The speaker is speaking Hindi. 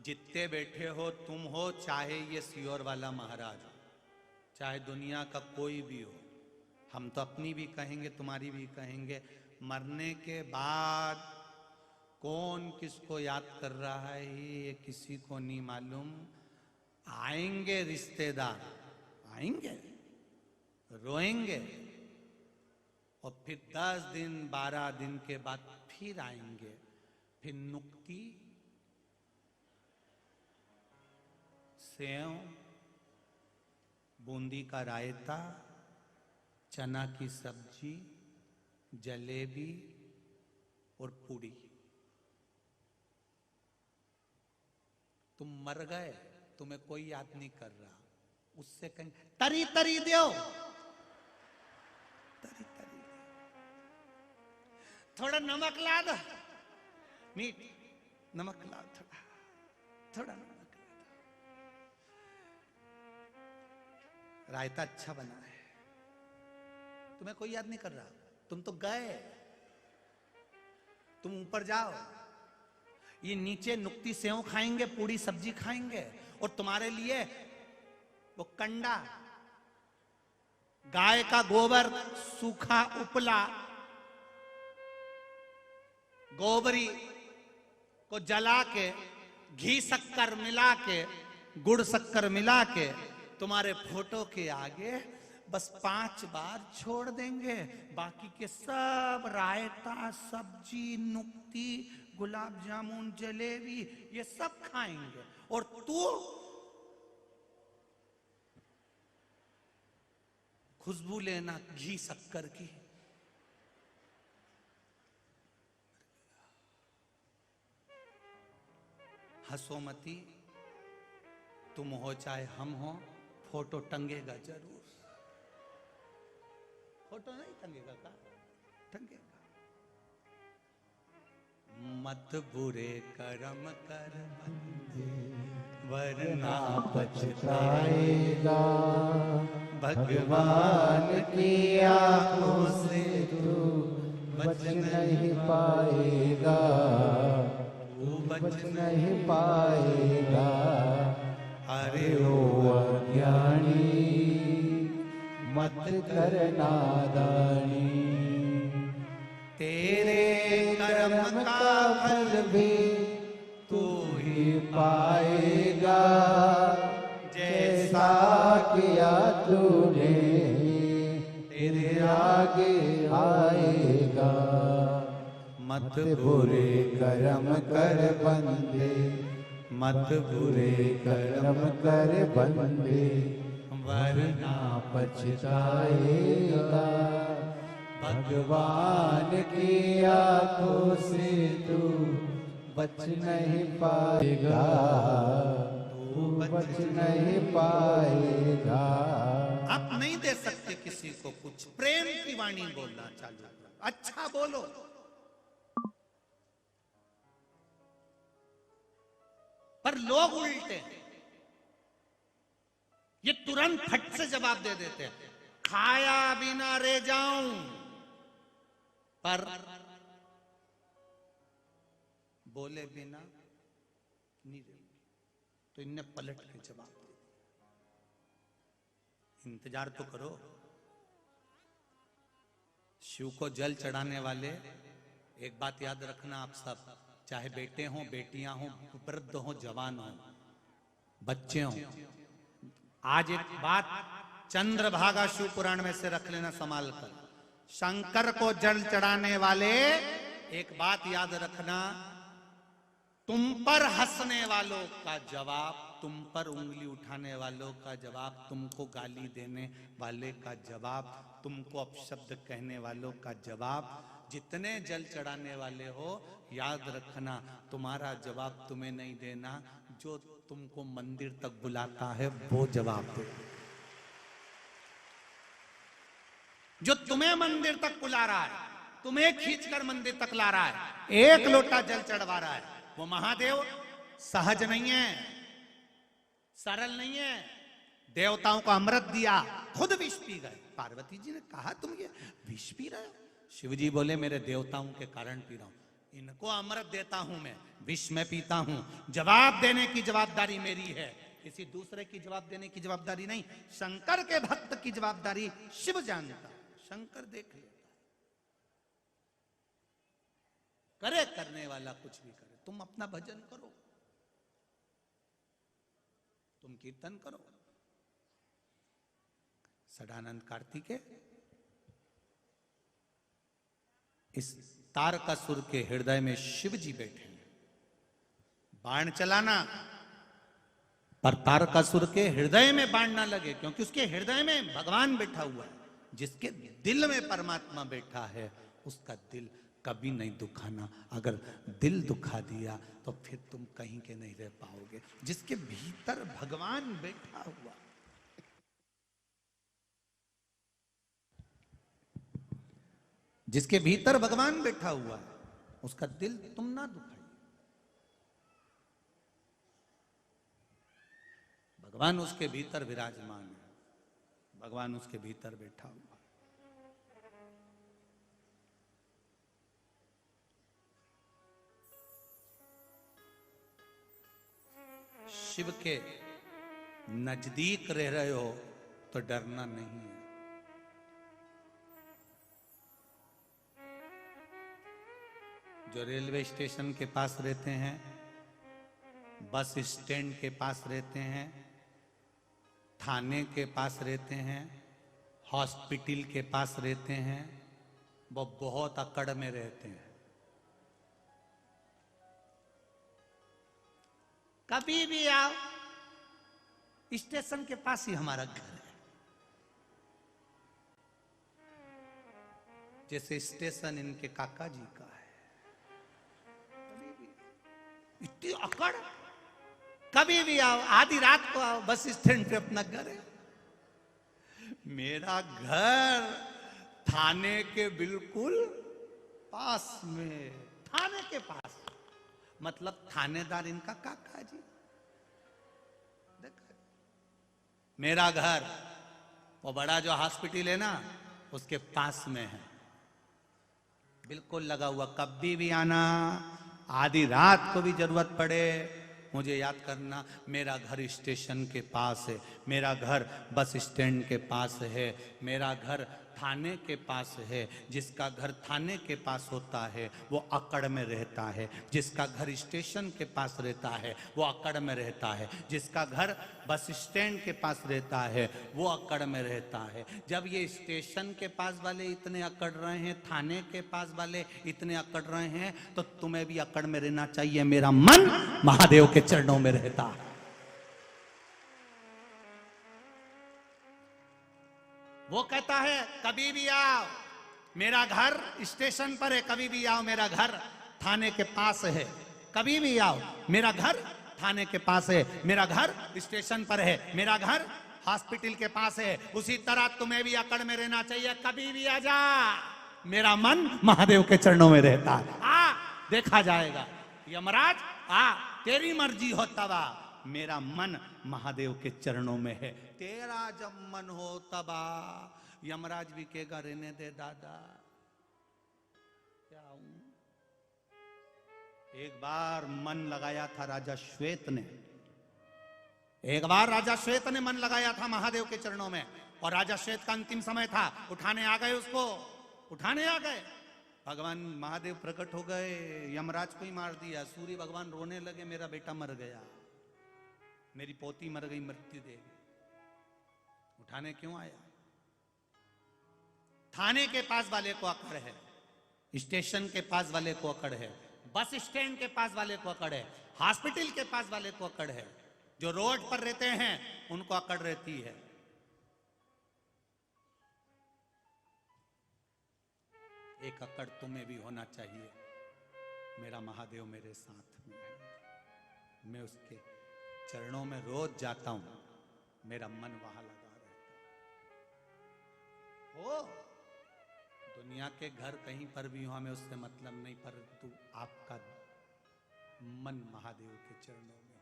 जितने बैठे हो तुम हो, चाहे ये सियोर वाला महाराज हो, चाहे दुनिया का कोई भी हो, हम तो अपनी भी कहेंगे तुम्हारी भी कहेंगे, मरने के बाद कौन किसको याद कर रहा है ये किसी को नहीं मालूम। आएंगे रिश्तेदार, आएंगे, रोएंगे, और फिर 10 दिन 12 दिन के बाद फिर आएंगे। फिर नुक्ती, सेव, बूंदी का रायता, चना की सब्जी, जलेबी और पूड़ी। तुम मर गए, तुम्हें कोई याद नहीं कर रहा, उससे कहीं तरी तरी दो, तरी तरी दो, थोड़ा नमक ला दो, मीठ नमक ला, थोड़ा थोड़ा नमक ला दो, रायता अच्छा बना है। तुम्हें कोई याद नहीं कर रहा, तुम तो गए, तुम ऊपर जाओ। ये नीचे नुक्ती सेव खाएंगे, पूरी सब्जी खाएंगे, और तुम्हारे लिए वो कंडा, गाय का गोबर सूखा उपला, गोबरी को जला के घी शक्कर मिला के, गुड़ शक्कर मिला के तुम्हारे फोटो के आगे बस 5 बार छोड़ देंगे। बाकी के सब रायता, सब्जी, नुक्ती, गुलाब जामुन, जलेबी, ये सब खाएंगे, और तू खुशबू लेना घी शक्कर की। हंसो मती, तुम हो चाहे हम हो, फोटो टंगेगा जरूर। फोटो नहीं टंगेगा का? टंगेगा। मत बुरे कर्म कर बंदे, वरना पछताएगा। भगवान की आंखों से तू बच नहीं पाएगा, तू बच नहीं पाएगा। अरे ओ अज्ञानी, मत कर नादानी, तेरे कर्म का फल भी तू ही पाएगा। जैसा किया तूने तेरे आगे आएगा। मत बुरे कर्म कर बंदे, मत बुरे कर्म कर बंदे, वरना पछताएगा। भगवान की आंखों से तू बच नहीं पाएगा, तू बच नहीं पाएगा। आप नहीं दे सकते किसी को कुछ, प्रेम की वाणी बोलना चालू करो, अच्छा बोलो। पर लोग उल्टे हैं, ये तुरंत फट से जवाब दे देते हैं, खाया बिना रह जाऊं, पर बोले बिना नहीं रहूंगी। तो इनने पलट के जवाब दे दिया। इंतजार तो करो। शिव को जल चढ़ाने वाले, एक बात याद रखना आप सब, चाहे बेटे हों, बेटियां हों, वृद्ध हों, जवान हों, बच्चे हों, आज एक बात चंद्रभागा शिव पुराण में से रख लेना संभाल कर। शंकर को जल चढ़ाने वाले, एक बात याद रखना, तुम पर हंसने वालों का जवाब, तुम पर उंगली उठाने वालों का जवाब, तुमको गाली देने वाले का जवाब, तुमको अपशब्द कहने वालों का जवाब, जितने जल चढ़ाने वाले हो, याद रखना तुम्हारा जवाब तुम्हें नहीं देना, जो तुमको मंदिर तक बुलाता है वो जवाब दे। जो तुम्हें मंदिर तक बुला रहा है, तुम्हें खींचकर मंदिर तक ला रहा है, एक लोटा जल चढ़वा रहा है, वो महादेव सहज नहीं है, सरल नहीं है। देवताओं को अमृत दिया, खुद विष पी गए। पार्वती जी ने कहा तुम ये विष पी रहे हो? शिव जी बोले मेरे देवताओं के कारण पी रहा हूं। इनको अमृत देता हूं मैं, विष में पीता हूं। जवाब देने की जवाबदारी मेरी है, किसी दूसरे की जवाब देने की जवाबदारी नहीं। शंकर के भक्त की जवाबदारी शिव जानता, शंकर देख लेता। करे करने वाला कुछ भी करे, तुम अपना भजन करो, तुम कीर्तन करो। सदानंद कार्तिकेय इस तारकासुर के हृदय में शिव जी बैठे हैं। बाण चलाना पर तारकासुर के हृदय में बाण ना लगे, क्योंकि उसके हृदय में भगवान बैठा हुआ है। जिसके दिल में परमात्मा बैठा है उसका दिल कभी नहीं दुखाना। अगर दिल दुखा दिया तो फिर तुम कहीं के नहीं रह पाओगे। जिसके भीतर भगवान बैठा हुआ, जिसके भीतर भगवान बैठा हुआ है, उसका दिल तुम ना दुखाइए। भगवान उसके भीतर विराजमान है, भगवान उसके भीतर बैठा हुआ। शिव के नजदीक रह रहे हो तो डरना नहीं है। जो रेलवे स्टेशन के पास रहते हैं, बस स्टैंड के पास रहते हैं, थाने के पास रहते हैं, हॉस्पिटल के पास रहते हैं, वो बहुत अकड़ में रहते हैं। कभी भी आओ, स्टेशन के पास ही हमारा घर है। जैसे स्टेशन इनके काका जी का है। इतनी अकड़, कभी भी आओ, आधी रात को आओ, बस स्टैंड पे अपना घर है। मेरा घर थाने के बिल्कुल पास में, थाने के पास, मतलब थानेदार इनका काका जी। देखा, मेरा घर वो बड़ा जो हॉस्पिटल है ना, उसके पास में है, बिल्कुल लगा हुआ। कभी भी आना, आधी रात को भी जरूरत पड़े मुझे याद करना। मेरा घर स्टेशन के पास है, मेरा घर बस स्टैंड के पास है, मेरा घर थाने के पास है। जिसका घर थाने के पास होता है वो अकड़ में रहता है, जिसका घर स्टेशन के पास रहता है वो अकड़ में रहता है, जिसका घर बस स्टैंड के पास रहता है वो अकड़ में रहता है। जब ये स्टेशन के पास वाले इतने अकड़ रहे हैं, थाने के पास वाले इतने अकड़ रहे हैं, तो तुम्हें भी अकड़ में रहना चाहिए। मेरा मन महादेव के चरणों में रहता है। वो कहता है कभी भी आओ, मेरा घर स्टेशन पर है, कभी भी आओ, मेरा घर थाने के पास है। कभी भी आओ, मेरा घर थाने के पास है, मेरा घर स्टेशन पर है, मेरा घर हॉस्पिटल के पास है। उसी तरह तुम्हें भी अकड़ में रहना चाहिए। कभी भी आ जा, मेरा मन महादेव के चरणों में रहता है। आ, देखा जाएगा। यमराज आ, तेरी मर्जी हो तब आ, मेरा मन महादेव के चरणों में है। तेरा जब मन हो तब आ। यमराज भी कहेगा रहने दे दादा, क्या हूं। एक बार मन लगाया था राजा श्वेत ने, एक बार राजा श्वेत ने मन लगाया था महादेव के चरणों में, और राजा श्वेत का अंतिम समय था। उठाने आ गए, उसको उठाने आ गए। भगवान महादेव प्रकट हो गए, यमराज को ही मार दिया। सूर्य भगवान रोने लगे, मेरा बेटा मर गया, मेरी पोती मर गई, मृत्यु दे। उठाने क्यों आया? थाने के पास वाले को अकड़ है, स्टेशन के पास वाले को अकड़ है, बस स्टैंड के पास वाले को अकड़ है, हॉस्पिटल के पास वाले को अकड़ है। जो रोड पर रहते हैं उनको अकड़ रहती है। एक अकड़ तुम्हें भी होना चाहिए। मेरा महादेव मेरे साथ में है, मैं उसके चरणों में रोज जाता हूं, मेरा मन वहां लगा रहता हो। दुनिया के घर कहीं पर भी हो, हमें उससे मतलब नहीं, परंतु आपका मन महादेव के चरणों में।